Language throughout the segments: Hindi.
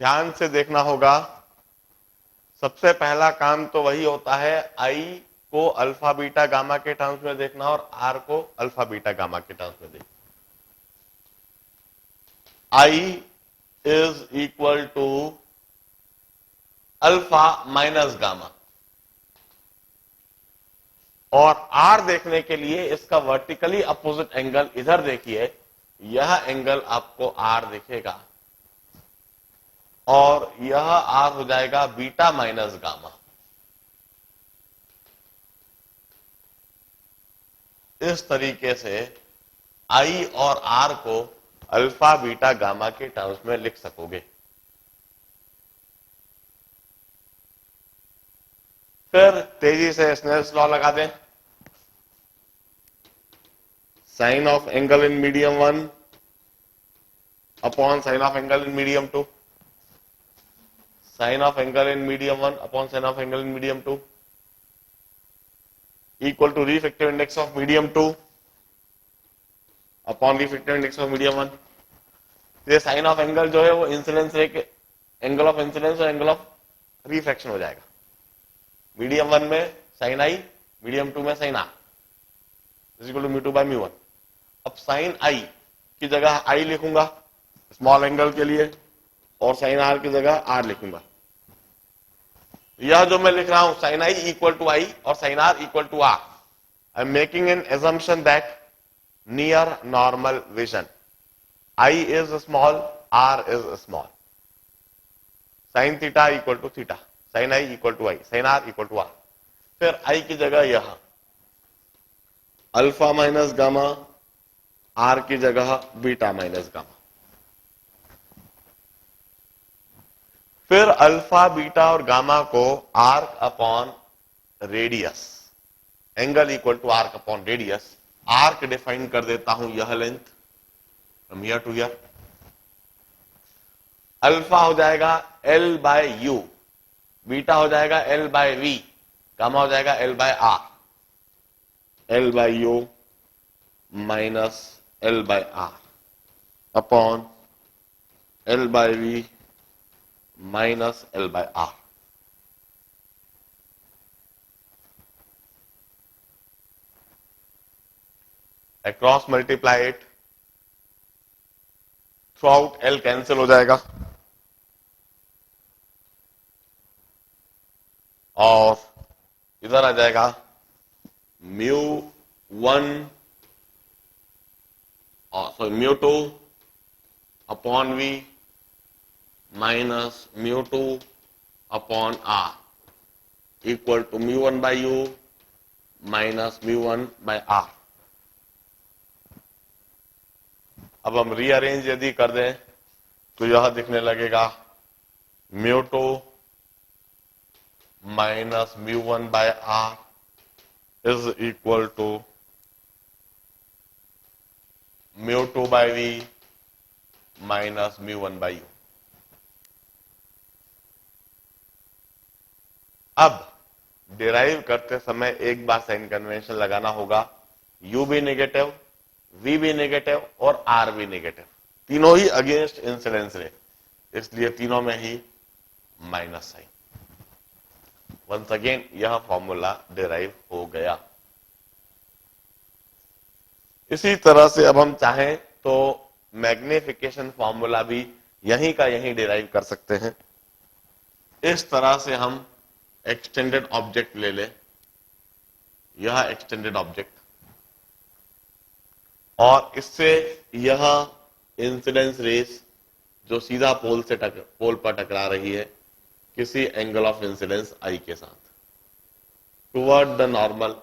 ध्यान से देखना होगा। सबसे पहला काम तो वही होता है, आई को अल्फा बीटा गामा के टर्म्स में देखना और आर को अल्फा बीटा गामा के टर्म्स में देखना। I is equal to alpha minus gamma, और आर देखने के लिए इसका वर्टिकली अपोजिट एंगल इधर देखिए, यह एंगल आपको आर दिखेगा और यह आर हो जाएगा बीटा माइनस गामा। इस तरीके से आई और आर को अल्फा बीटा गामा के टर्म्स में लिख सकोगे। फिर तेजी से स्नेल्स लॉ लगा दें। Sine of angle in medium 1 upon sine of angle in medium 2, sine of angle in medium 1 upon sine of angle in medium 2 equal to refractive index of medium 2 upon refractive index of medium 1। ये साइन ऑफ एंगल जो है वो इंसिडेंस रे के एंगल ऑफ इंसिडेंस और एंगल ऑफ रिफ्रैक्शन हो जाएगा। मीडियम 1 में साइन आई, मीडियम 2 में sine R is equal to mu 2 by mu 1। अब साइन आई की जगह आई लिखूंगा स्मॉल एंगल के लिए, और साइन आर की जगह आर लिखूंगा। यह जो मैं लिख रहा हूं sine I equal to I और sine R equal to R, I am making an assumption that near normal vision I is small, R is small. Sine theta equal to theta, sine I equal to I, sine R equal to R. फिर आई की जगह यह अल्फा माइनस गामा, आर की जगह बीटा माइनस गामा। फिर अल्फा बीटा और गामा को arc upon radius, angle equal to arc upon radius, arc define कर देता हूं यह length from here to here. Alpha हो जाएगा एल बाय यू, बीटा हो जाएगा एल बाय वी, गामा हो जाएगा L by R. L by U minus L by R upon L by V minus L by R. Across multiply it, through out L cancel हो जाएगा और इधर आ जाएगा mu 1 sorry mu 2 upon V minus mu 2 upon R equal to mu 1 by U minus mu 1 by R. अब हम रीअरेंज यदि कर दें तो यह दिखने लगेगा mu 2 minus mu 1 by R is equal to mu 2 by V minus mu 1 by U. अब डिराइव करते समय एक बार साइन कन्वेंशन लगाना होगा, u भी नेगेटिव, v भी नेगेटिव और r भी नेगेटिव, तीनों ही अगेंस्ट इंसिडेंस रे, इसलिए तीनों में ही माइनस साइन। वंस अगेन यह फॉर्मूला डिराइव हो गया। इसी तरह से अब हम चाहें तो मैग्निफिकेशन फॉर्मूला भी यहीं का यहीं डिराइव कर सकते हैं। इस तरह से हम एक्सटेंडेड ऑब्जेक्ट ले ले, यह एक्सटेंडेड ऑब्जेक्ट, और इससे यह इंसिडेंस रेस जो सीधा पोल पर टकरा रही है किसी एंगल ऑफ इंसिडेंस आई के साथ टुवर्ड द नॉर्मल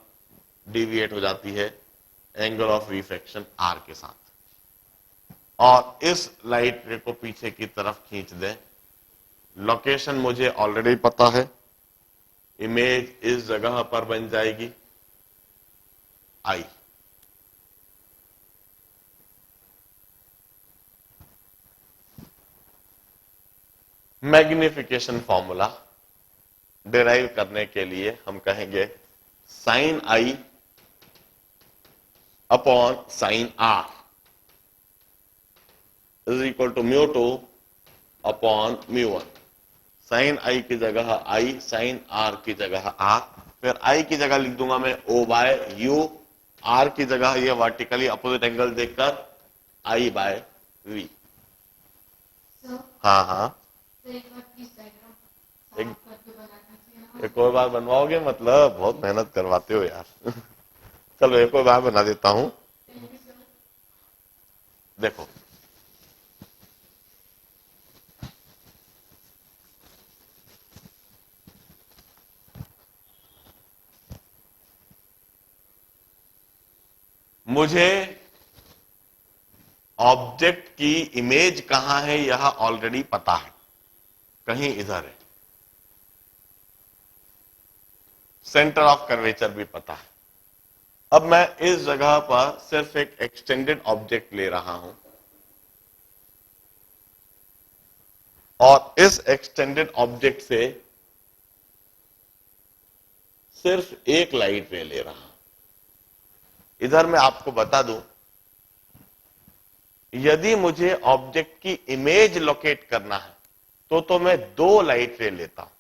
डिविएट हो जाती है एंगल ऑफ रिफ्रैक्शन आर के साथ, और इस लाइट रे को पीछे की तरफ खींच दें। लोकेशन मुझे ऑलरेडी पता है, इमेज इस जगह पर बन जाएगी आई। मैग्निफिकेशन फॉर्मूला डिराइव करने के लिए हम कहेंगे sine I upon sine R is equal to mu 2 upon mu one. Sine I की जगह आई, साइन आर की जगह आर, फिर आई की जगह लिख दूंगा मैं ओ बाय यू, आर की जगह ये वर्टिकली अपोजिट एंगल देखकर आई बाय वी। हाँ हाँ, एक और बार बनवाओगे? मतलब बहुत मेहनत करवाते हो यार। चलो एक और बार बना देता हूं। देखो, मुझे ऑब्जेक्ट की इमेज कहां है यह ऑलरेडी पता है, कहीं इधर है। सेंटर ऑफ कर्वेचर भी पता है। अब मैं इस जगह पर सिर्फ एक एक्सटेंडेड ऑब्जेक्ट ले रहा हूं और इस एक्सटेंडेड ऑब्जेक्ट से सिर्फ एक लाइट रे ले रहा हूं। इधर मैं आपको बता दूं, यदि मुझे ऑब्जेक्ट की इमेज लोकेट करना है तो मैं दो लाइट रे लेता हूं,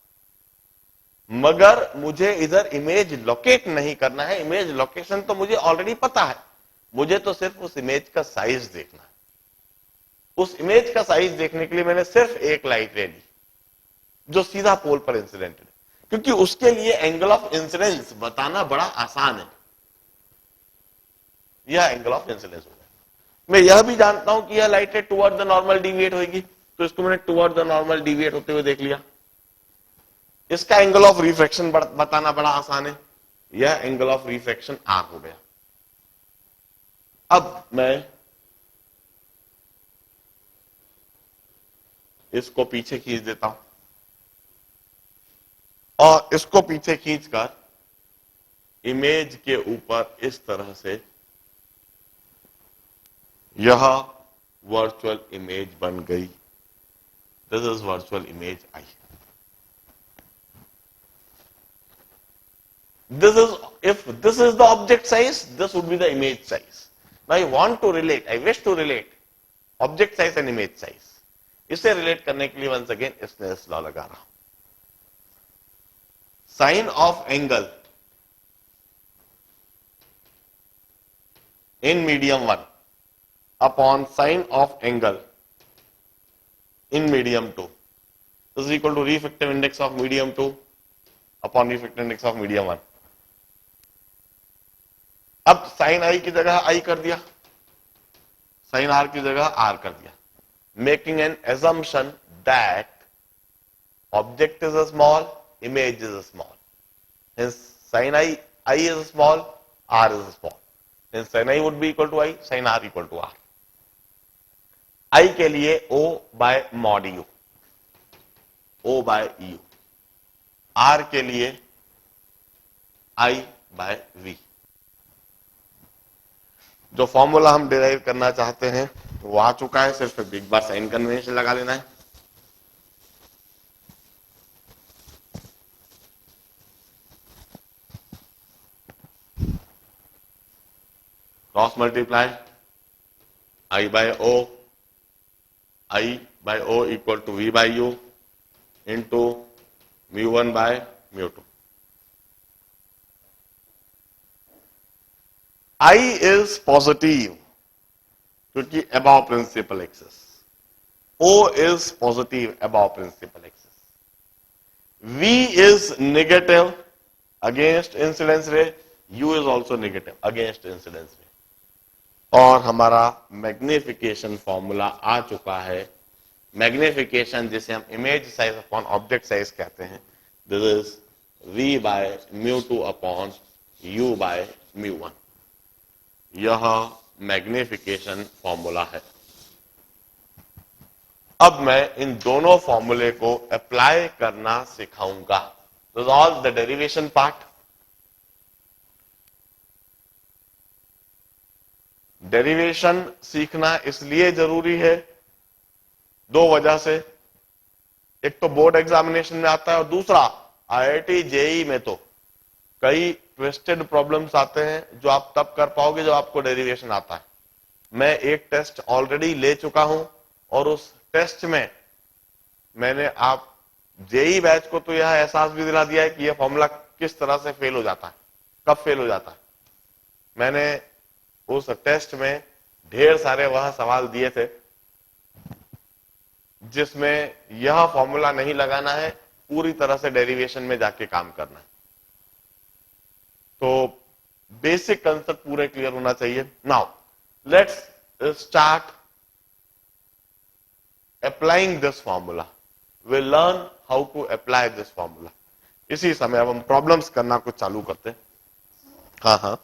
मगर मुझे इधर इमेज लोकेट नहीं करना है। इमेज लोकेशन तो मुझे ऑलरेडी पता है, मुझे तो सिर्फ उस इमेज का साइज देखना है। उस इमेज का साइज देखने के लिए मैंने सिर्फ एक लाइट रे ली जो सीधा पोल पर इंसिडेंट है, क्योंकि उसके लिए एंगल ऑफ इंसिडेंस बताना बड़ा आसान है। यह एंगल ऑफ इंसिडेंस हो गया। मैं यह भी जानता हूं कि यह लाइट रे टुवर्ड द नॉर्मल डिविएट होगी, तो इसको मैंने टुवर्ड द नॉर्मल डिविएट होते हुए देख लिया। इसका एंगल ऑफ रिफ्रैक्शन बताना बड़ा आसान है। यह एंगल ऑफ रिफ्रैक्शन आर हो गया। अब मैं इसको पीछे खींच देता हूं और इसको पीछे खींचकर इमेज के ऊपर इस तरह से यह वर्चुअल इमेज बन गई। This is virtual image I. If this is the object size, this would be the image size. Now I want to relate, I wish to relate object size and image size. इसे रिलेट करने के लिए once again स्नेल्स लॉ लगा रहा हूं। Sine of angle in medium 1 upon sine of angle in medium 2 is equal to refractive index of medium 2 upon refractive index of medium 1. अब साइन आई की जगह आई कर दिया, साइन आर की जगह आर कर दिया, making an assumption that object is a small, image is a small. Hence sin I is small, R is small. Hence sin I would be equal to I, sin R equal to R. I के लिए O by mod U, O by U. R के लिए I by V. जो फॉर्मूला हम डिराइव करना चाहते हैं वो आ चुका है, सिर्फ एक बार साइन कन्वेंशन लगा लेना है। Cross multiply I by O, I by O equal to V by U into mu1 by mu2. I is positive क्योंकि above principal axis, O is positive above principal axis, V is negative against incidence ray, U is also negative against incidence ray. और हमारा मैग्निफिकेशन फॉर्मूला आ चुका है। मैग्निफिकेशन जिसे हम image size upon object size कहते हैं, this is V by mu two upon U by mu one. यह मैग्निफिकेशन फॉर्मूला है। अब मैं इन दोनों फॉर्मूले को अप्लाई करना सिखाऊंगा। This is all the derivation part. Derivation सीखना इसलिए जरूरी है दो वजह से, एक तो बोर्ड एग्जामिनेशन में आता है और दूसरा आईआईटी जेई में तो कई ट्विस्टेड प्रॉब्लम्स आते हैं जो आप तब कर पाओगे जब आपको डेरिवेशन आता है। मैं एक टेस्ट ऑलरेडी ले चुका हूं और उस टेस्ट में मैंने आप जेई बैच को तो यह एहसास भी दिला दिया है कि यह फॉर्मूला किस तरह से फेल हो जाता है, कब फेल हो जाता है। मैंने उस टेस्ट में ढेर सारे वह सवाल दिए थे जिसमें यह फॉर्मूला नहीं लगाना है, पूरी तरह से डेरिवेशन में जाके काम करना है। तो बेसिक कंसेप्ट पूरे क्लियर होना चाहिए। Now let's start applying this formula. Will learn how to apply this formula. इसी समय अब हम प्रॉब्लम्स करना कुछ चालू करते हैं। हाँ हाँ,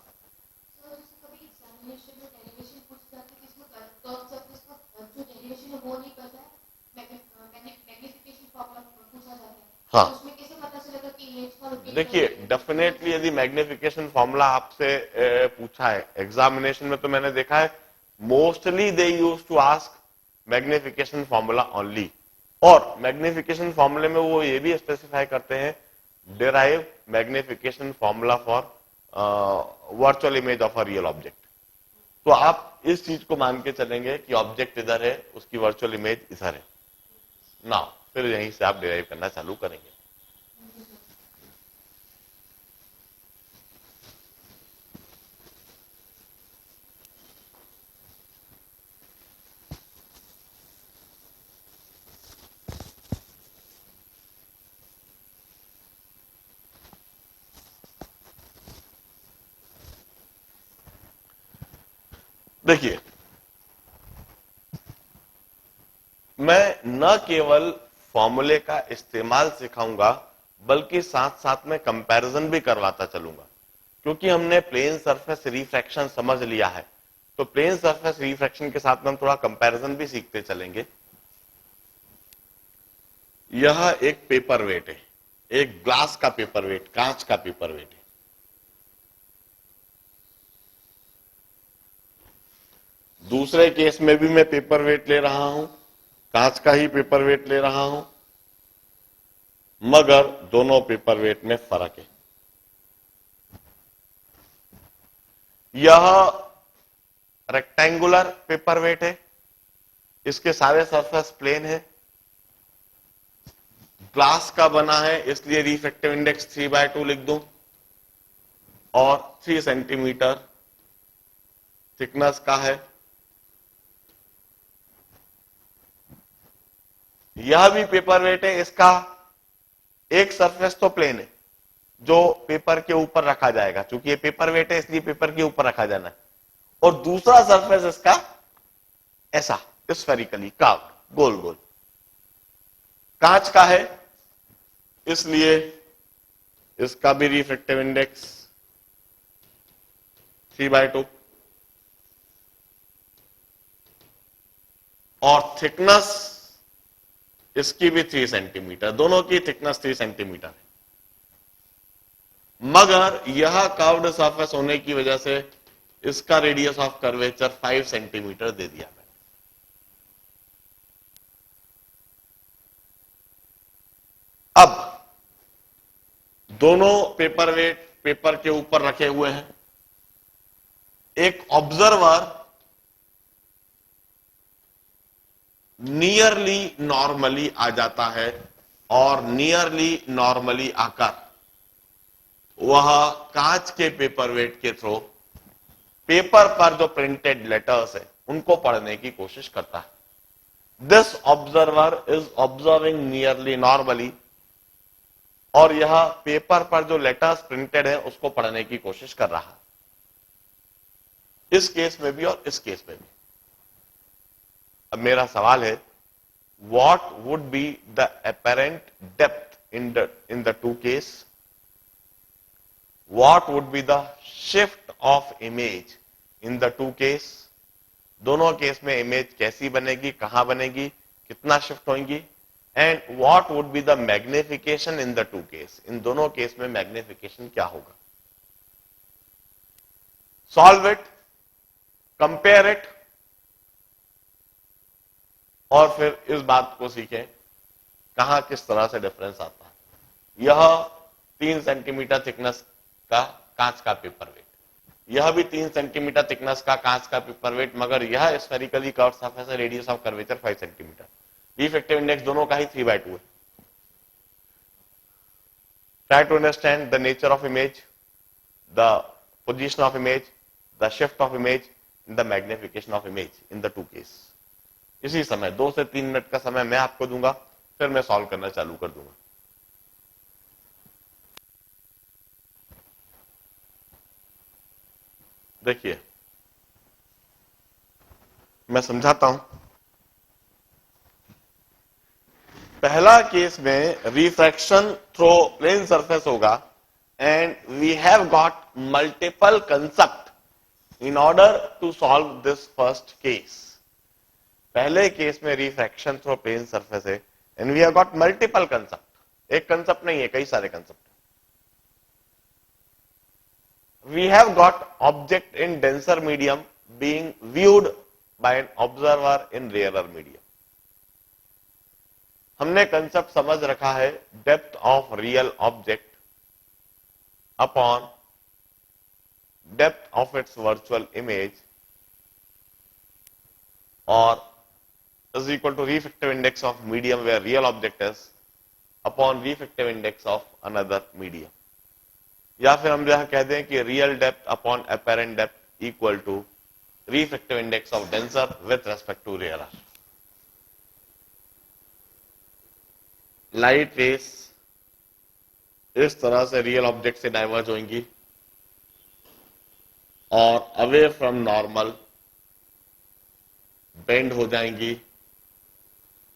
हाँ देखिए, डेफिनेटली यदि मैग्निफिकेशन फॉर्मूला आपसे पूछा है एग्जामिनेशन में, तो मैंने देखा है mostly they use to ask magnification formula only. और मैग्निफिकेशन फॉर्मूले में वो ये भी स्पेसिफाई करते हैं derive magnification formula for virtual image of a real object. तो आप इस चीज को मान के चलेंगे कि ऑब्जेक्ट इधर है, उसकी वर्चुअल इमेज इधर है ना, फिर यहीं से आप डिराइव करना चालू करेंगे। देखिए, मैं न केवल फॉर्मूले का इस्तेमाल सिखाऊंगा बल्कि साथ साथ में कंपैरिजन भी करवाता चलूंगा, क्योंकि हमने प्लेन सरफेस रिफ्रैक्शन समझ लिया है। तो प्लेन सरफेस रिफ्रैक्शन के साथ में हम थोड़ा कंपैरिजन भी सीखते चलेंगे। यह एक पेपर वेट है, एक ग्लास का पेपर वेट, कांच का पेपर वेट है। दूसरे केस में भी मैं पेपर वेट ले रहा हूं, कांच का ही पेपर वेट ले रहा हूं, मगर दोनों पेपर वेट में फर्क है। यह रेक्टेंगुलर पेपर वेट है, इसके सारे सरफेस प्लेन है, ग्लास का बना है, इसलिए रिफ्रैक्टिव इंडेक्स 3/2 लिख दूं, और 3 सेंटीमीटर थिकनेस का है। यह भी पेपर वेट है, इसका एक सरफेस तो प्लेन है जो पेपर के ऊपर रखा जाएगा, क्योंकि ये पेपर वेट है इसलिए पेपर के ऊपर रखा जाना है, और दूसरा सरफेस इसका ऐसा स्फेरिकली कर्व्ड, गोल गोल कांच का है, इसलिए इसका भी रिफ्रैक्टिव इंडेक्स 3/2, और थिकनेस इसकी भी 3 सेंटीमीटर, दोनों की थिकनेस 3 सेंटीमीटर है। मगर यह कर्व्ड सरफेस होने की वजह से इसका रेडियस ऑफ कर्वेचर 5 सेंटीमीटर दे दिया मैंने। अब दोनों पेपर वेट पेपर के ऊपर रखे हुए हैं, एक ऑब्जर्वर नियरली नॉर्मली आ जाता है, और नियरली नॉर्मली आकर वह कांच के पेपर वेट के थ्रू पेपर पर जो प्रिंटेड लेटर्स है उनको पढ़ने की कोशिश करता है। This observer is observing nearly normally, और यह पेपर पर जो लेटर्स प्रिंटेड है उसको पढ़ने की कोशिश कर रहा है, इस केस में भी और इस केस में भी। अब मेरा सवाल है, what would be the apparent depth in the two case? What would be the shift of image in the two case? दोनों केस में इमेज कैसी बनेगी, कहां बनेगी, कितना शिफ्ट होंगी, and what would be the magnification in the two case? इन दोनों केस में मैग्निफिकेशन क्या होगा? सॉल्व इट, कंपेयर इट, और फिर इस बात को सीखें कहां किस तरह से डिफरेंस आता है। यह 3 सेंटीमीटर थिकनेस का कांच का पेपर वेट, यह भी 3 सेंटीमीटर थिकनेस का कांच का पेपर वेट, मगर यह स्फेरिकली कर्व्ड सरफेस है, radius of curvature 5 centimetre. Refractive index दोनों का ही 3/2 है। Try to understand the nature of image, the position of image, the shift of image, the magnification of image in the 2 case. इसी समय 2 से 3 मिनट का समय मैं आपको दूंगा, फिर मैं सॉल्व करना चालू कर दूंगा। देखिए मैं समझाता हूं। पहला केस में रिफ्रैक्शन थ्रू प्लेन सरफेस होगा and we have got multiple concept in order to solve this first case. पहले केस में रिफ्रैक्शन थ्रू प्लेन सरफेस है and we have got multiple concept. एक कंसेप्ट नहीं है, कई सारे concept. We have got object in denser medium being viewed by an observer in rarer medium. हमने कंसेप्ट समझ रखा है depth of real object upon depth of its virtual image और is equal to refractive index of medium where real object is upon refractive index of another medium. या फिर हम यह कह दें कि real depth upon apparent depth equal to refractive index of denser with respect to rarer. Light rays इस तरह से रियल ऑब्जेक्ट से डाइवर्ज होंगी और अवे फ्रॉम नॉर्मल बेंड हो जाएंगी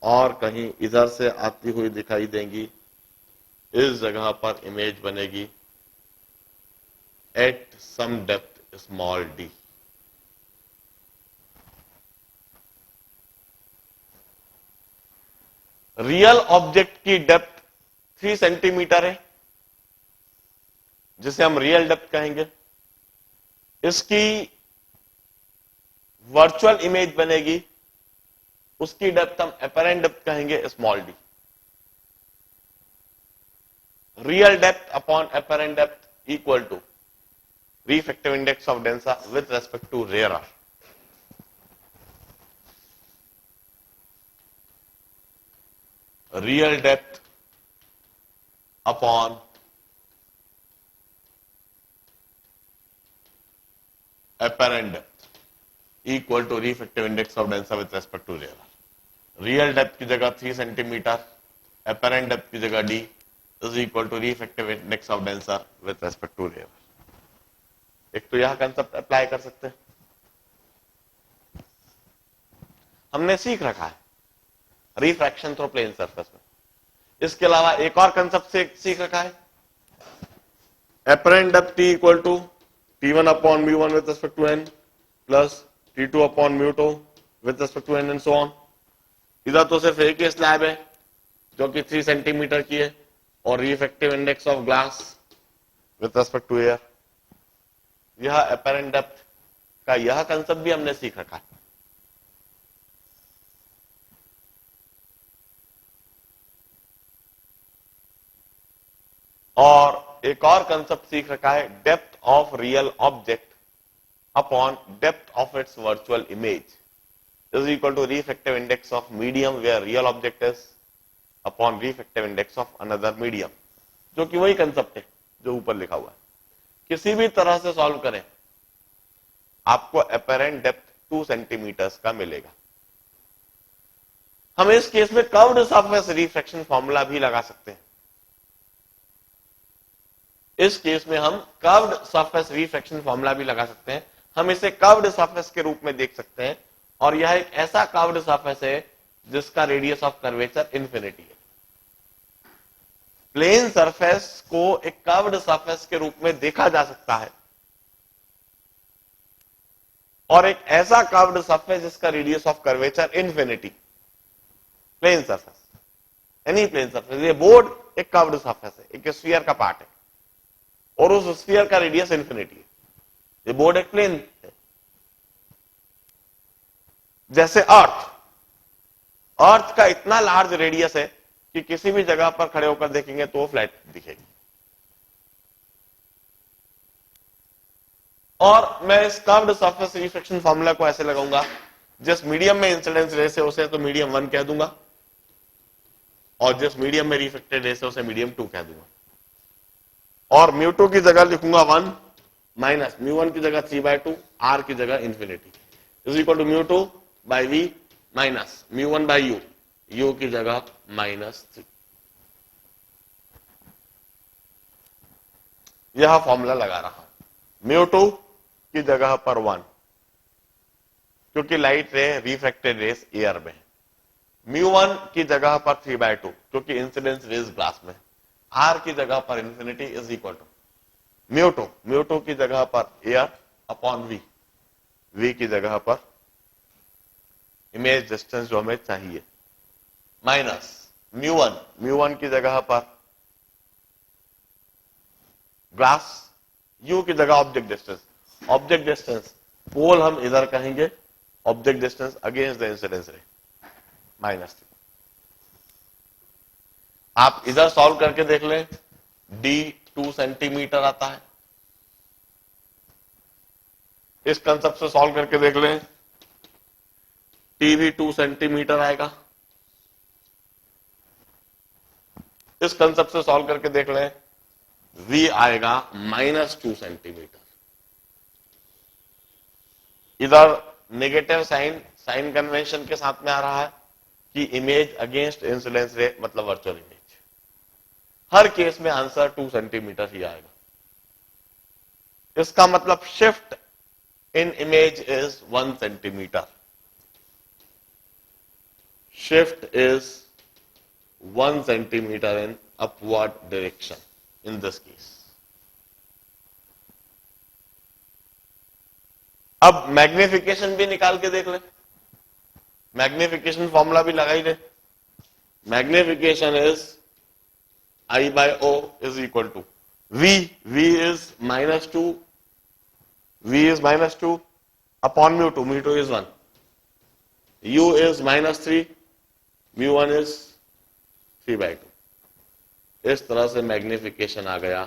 और कहीं इधर से आती हुई दिखाई देंगी। इस जगह पर इमेज बनेगी at some depth small d। Real object की डेप्थ 3 सेंटीमीटर है, जिसे हम रियल डेप्थ कहेंगे। इसकी वर्चुअल इमेज बनेगी, उसकी डेप्थ हम अपेरेंट डेप्थ कहेंगे small D. Real depth upon apparent depth equal to refractive index of denser with respect to rarer। Real depth upon apparent depth equal to refractive index of denser with respect to rarer। Real depth की जगह 3 सेंटीमीटर, apparent depth की जगह d is equal to refractive index of denser with respect to rarer। एक तो यह कंसेप्ट अप्लाई कर सकते हैं, हमने सीख रखा है रिफ्रैक्शन थ्रू प्लेन सरफेस में। इसके अलावा एक और कंसेप्ट सीख रखा है apparent depth T equal to T1 upon μ1 with respect to n plus T2 upon μ2 with respect to n and so on. इधर तो सिर्फ एक ही स्लैब है जो कि 3 सेंटीमीटर की है और refractive index of glass with respect to air. यह अपेरेंट डेप्थ का यह कंसेप्ट भी हमने सीख रखा है। और एक और कंसेप्ट सीख रखा है depth of real object upon depth of its virtual image is equal to refractive index of medium where real object is upon refractive index of another medium, जो कि वही कंसेप्ट है जो ऊपर लिखा हुआ है। किसी भी तरह से सॉल्व करें आपको अपेरेंट डेप्थ 2 सेंटीमीटर का मिलेगा। हम इस केस में कर्व्ड सरफेस रिफ्रैक्शन फॉर्मूला भी लगा सकते हैं। इस केस में हम कर्व्ड सरफेस रिफ्रैक्शन फॉर्मूला भी लगा सकते हैं। हम इसे कर्व्ड सरफेस के रूप में देख सकते हैं और यह एक ऐसा कर्व्ड सरफेस है जिसका रेडियस ऑफ कर्वेचर इंफिनिटी है। प्लेन सरफेस को एक कर्व्ड सरफेस के रूप में देखा जा सकता है और एक ऐसा कर्व्ड सरफेस जिसका radius of curvature infinity. Plane surface, any plane surface. ये बोर्ड एक कर्व्ड सरफेस है, एक स्फीयर का पार्ट है और उस स्फीयर का रेडियस इंफिनिटी है। ये बोर्ड एक प्लेन है। जैसे अर्थ का इतना लार्ज रेडियस है कि किसी भी जगह पर खड़े होकर देखेंगे तो वो फ्लैट दिखेगी। और मैं इस कर्व्ड सरफेस रिफ्रैक्शन फार्मूला को ऐसे लगाऊंगा, जिस मीडियम में इंसिडेंस रेस है उसे तो मीडियम 1 कह दूंगा और जिस मीडियम में रिफ्रैक्टेड रेस है उसे मीडियम 2 कह दूंगा, और μ2 की जगह लिखूंगा 1 माइनस μ1 की जगह 3/2, r की जगह infinity is equal to μ2 by v minus μ1 by u, u की जगह -3। यह फॉर्मूला लगा रहा हूं। μ2 की जगह पर 1, क्योंकि लाइट रे रिफ्रैक्टेड रेस एयर में है। μ1 की जगह पर 3/2, क्योंकि इंसिडेंस रेस ग्लास में। r की जगह पर इंफिनिटी इज इक्वल टू μ2 की जगह पर एयर अपॉन v, v की जगह पर इमेज डिस्टेंस जो हमें चाहिए, माइनस μ1 की जगह पर ग्लास, u की जगह ऑब्जेक्ट डिस्टेंस। ऑब्जेक्ट डिस्टेंस पोल हम इधर कहेंगे, object distance against the incidence रे -3। आप इधर सॉल्व करके देख लें, d 2 सेंटीमीटर आता है। इस कंसेप्ट से सॉल्व करके देख लें, t भी 2 सेंटीमीटर आएगा। इस कंसेप्ट से सॉल्व करके देख लें, v आएगा -2 सेंटीमीटर। इधर नेगेटिव साइन कन्वेंशन के साथ में आ रहा है कि इमेज अगेंस्ट इंसिडेंस रे मतलब वर्चुअल इमेज। हर केस में आंसर 2 सेंटीमीटर ही आएगा। इसका मतलब shift in image is 1 centimetre. Shift is 1 centimetre in upward direction in this case. अब मैग्निफिकेशन भी निकाल के देख ले, मैग्निफिकेशन फॉर्मूला भी लगा ही ले। Magnification is I by O is equal to V is -2, V is -2 upon μ2, μ2 is 1, U is -3, μ1 is 3/2। इस तरह से मैग्निफिकेशन आ गया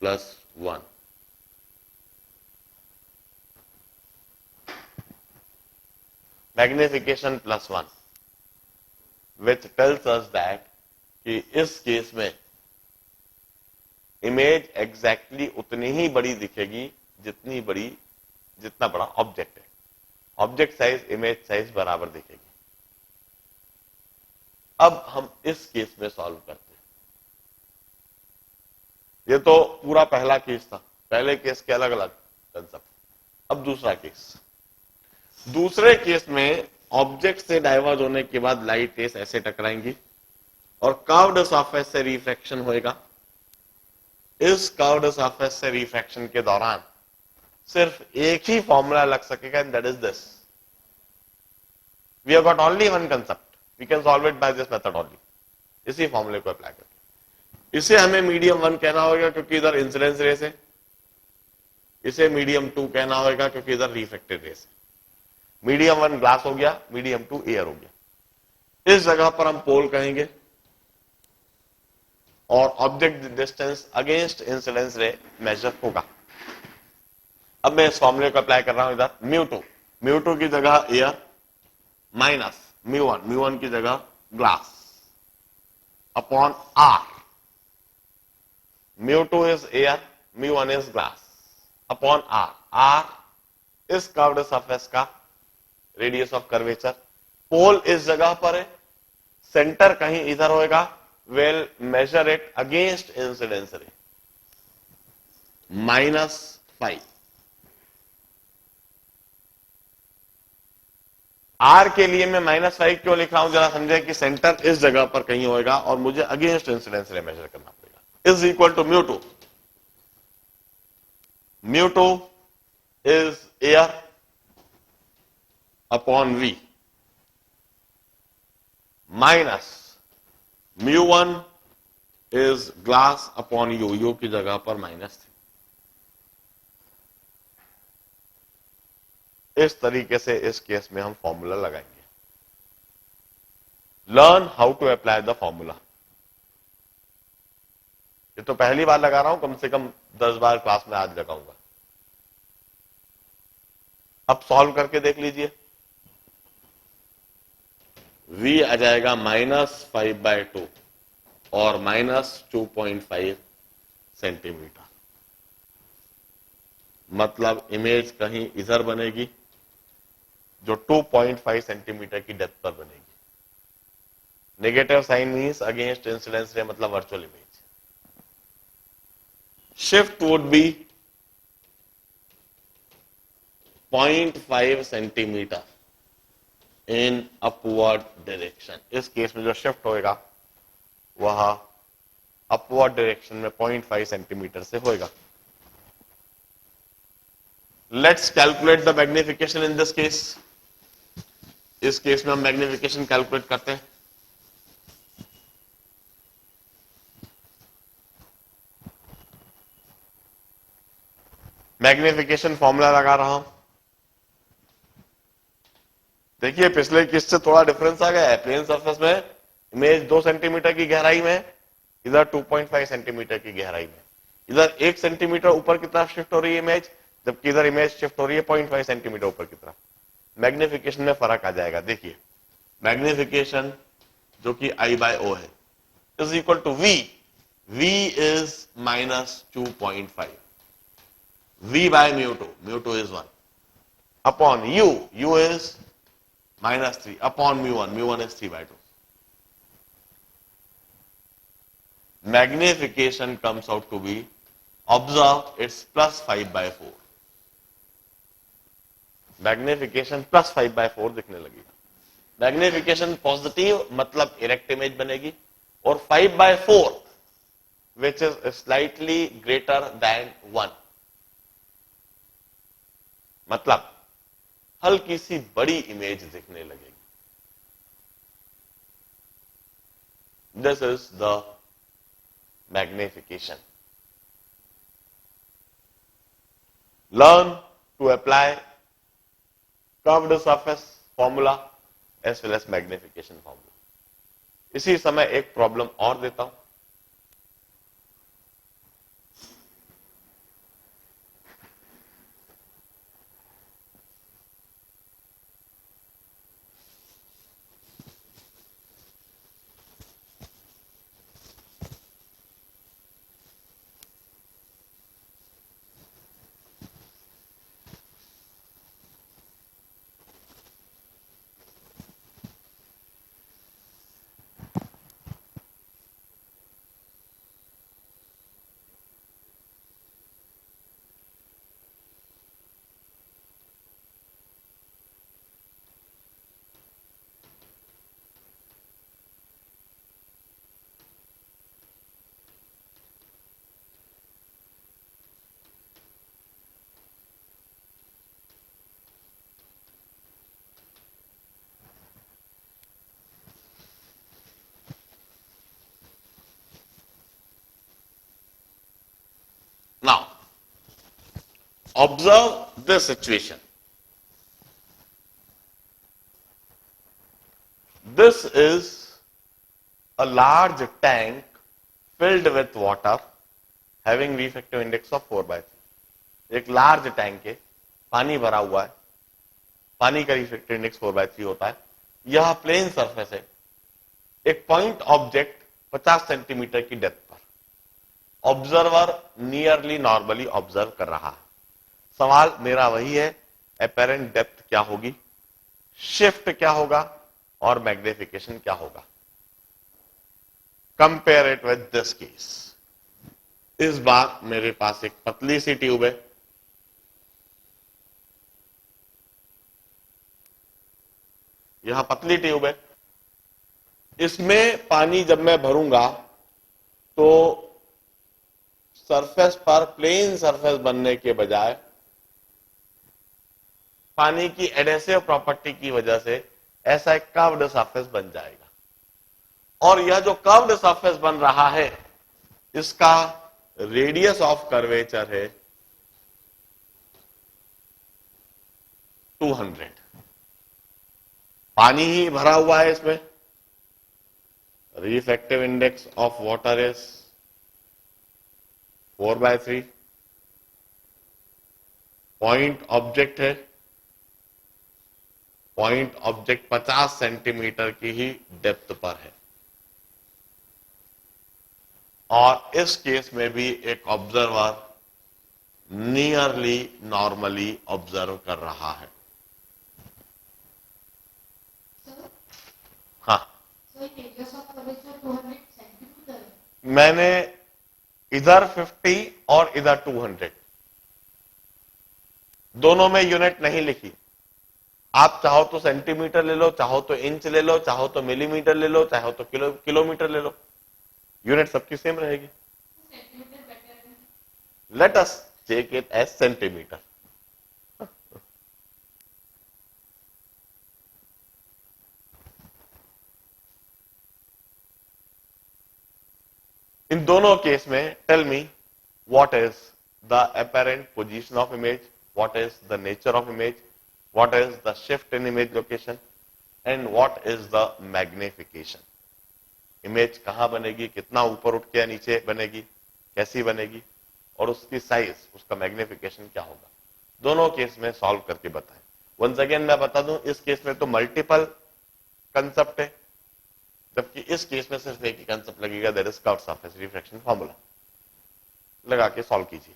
+1। Magnification +1 which tells us that कि इस केस में इमेज एग्जैक्टली उतनी ही बड़ी दिखेगी जितना बड़ा ऑब्जेक्ट है। ऑब्जेक्ट साइज इमेज साइज बराबर दिखेगी। अब हम इस केस में सॉल्व करते हैं। ये तो पूरा पहला केस था, पहले केस के अलग अलग कंसेप्ट। अब दूसरा केस। दूसरे केस में ऑब्जेक्ट से डाइवर्ज होने के बाद लाइट रेस ऐसे टकराएंगी और कर्व्ड सरफेस से रिफ्रैक्शन होएगा। इस कर्व्ड सरफेस से रिफ्रैक्शन के दौरान सिर्फ एक ही फॉर्मूला लग सकेगा, and that is this. We have got only one concept, we can solve it by this method only. इसी फॉर्मूले को अप्लाई करके इसे हमें मीडियम 1 कहना होगा क्योंकि इधर इंसिडेंस रेस है। इसे मीडियम 2 कहना होगा क्योंकि इधर रिफ्रैक्टेड रेस है। मीडियम 1 ग्लास हो गया, मीडियम 2 एयर हो गया। इस जगह पर हम पोल कहेंगे और object distance against incidence ray measure होगा। अब मैं इस फॉर्मूले को अप्लाई कर रहा हूं इधर। μ2 की जगह एयर माइनस μ1 की जगह glass upon r। μ2 is air, μ1 is glass upon r। r इस कर्व्ड सरफेस का रेडियस ऑफ कर्वेचर। पोल इस जगह पर है, सेंटर कहीं इधर होएगा। will measure it against incidence ray -5। R के लिए मैं -5 क्यों लिख रहा हूं जरा समझे कि सेंटर इस जगह पर कहीं होएगा और मुझे अगेंस्ट इंसिडेंस रे मेजर करना पड़ेगा। Is equal to μ2। μ2 is air upon V minus μ1 is glass upon U की जगह पर -3। इस तरीके से इस केस में हम फॉर्मूला लगाएंगे। Learn how to apply the formula. ये तो पहली बार लगा रहा हूं, कम से कम 10 बार क्लास में आज लगाऊंगा। अब सॉल्व करके देख लीजिए। V आ जाएगा -5/2 और -2.5 सेंटीमीटर। मतलब इमेज कहीं इधर बनेगी जो 2.5 सेंटीमीटर की डेप्थ पर बनेगी। Negative sign means against incidence ray, मतलब virtual image. Shift would be 0.5 centimetre in upward direction. इस केस में जो शिफ्ट होएगा वह अपवर्ड डायरेक्शन में 0.5 सेंटीमीटर से होएगा। Let's calculate the magnification in this case. इस केस में हम मैग्निफिकेशन कैलकुलेट करते हैं। मैग्निफिकेशन फॉर्मूला लगा रहा हूं। देखिए पिछले केस से थोड़ा डिफरेंस आ गया है। प्लेन सरफेस में इमेज 2 सेंटीमीटर की गहराई में, इधर 2.5 सेंटीमीटर की गहराई में। इधर 1 सेंटीमीटर ऊपर की तरफ शिफ्ट हो रही है इमेज, जबकि इधर इमेज शिफ्ट हो रही है 0.5 सेंटीमीटर ऊपर की तरफ। मैग्निफिकेशन में फर्क आ जाएगा। देखिए मैग्निफिकेशन जो कि I/O है is equal to V। V is -2.5, V by μ2, μ2 is 1 upon U is -3 upon μ1, μ1 is 3/2. Magnification comes out to be, observe, it's +5/4। Magnification +5/4 दिखने लगेगा। मैग्निफिकेशन पॉजिटिव मतलब इरेक्ट इमेज बनेगी, और 5/4 which is slightly greater than 1 मतलब हल्की सी बड़ी इमेज दिखने लगेगी। This is the magnification. Learn to apply curved surface formula as well as magnification formula. इसी समय एक प्रॉब्लम और देता हूं। Now, observe this situation. This is a large tank filled with water having refractive index of 4/3। एक लार्ज टैंक है, पानी भरा हुआ है, पानी का रिफ्रैक्टिव इंडेक्स 4/3 होता है। यह प्लेन सरफेस है। एक पॉइंट ऑब्जेक्ट 50 सेंटीमीटर की डेप्थ पर, ऑब्जर्वर नियरली नॉर्मली ऑब्जर्व कर रहा है। सवाल मेरा वही है, अपेरेंट डेप्थ क्या होगी, शिफ्ट क्या होगा, और मैग्निफिकेशन क्या होगा। Compare it with this case. इस बार मेरे पास एक पतली सी ट्यूब है, यह पतली ट्यूब है। इसमें पानी जब मैं भरूंगा तो सरफेस पर प्लेन सरफेस बनने के बजाय पानी की एडेसिव प्रॉपर्टी की वजह से ऐसा एक कर्व्ड सरफेस बन जाएगा। और यह जो कर्व्ड सरफेस बन रहा है इसका रेडियस ऑफ कर्वेचर है 200। पानी ही भरा हुआ है इसमें। Refractive index of water is 4/3। Point object है पॉइंट ऑब्जेक्ट 50 सेंटीमीटर की ही डेप्थ पर है, और इस केस में भी एक ऑब्जर्वर नियरली नॉर्मली ऑब्जर्व कर रहा है। हाँ, मैंने इधर 50 और इधर 200 दोनों में यूनिट नहीं लिखी। आप चाहो तो सेंटीमीटर ले लो, चाहो तो इंच ले लो, चाहो तो मिलीमीटर ले लो, चाहो तो किलोमीटर ले लो, यूनिट सबकी सेम रहेगी। Let us take it as centimetre. इन दोनों केस में tell me what is the apparent position of image, what is the nature of image, what is the shift in image location, and what is the magnification। Image कहां बनेगी, कितना ऊपर उठ के नीचे बनेगी, कैसी बनेगी, और उसकी साइज, उसका मैग्निफिकेशन क्या होगा, दोनों केस में सॉल्व करके बताएं। वंस अगेन मैं बता दूं, इस केस में तो मल्टीपल कंसेप्ट है, जबकि इस केस में सिर्फ एक ही कंसेप्ट लगेगा, that is curve surface refraction formula. लगा के सॉल्व कीजिए।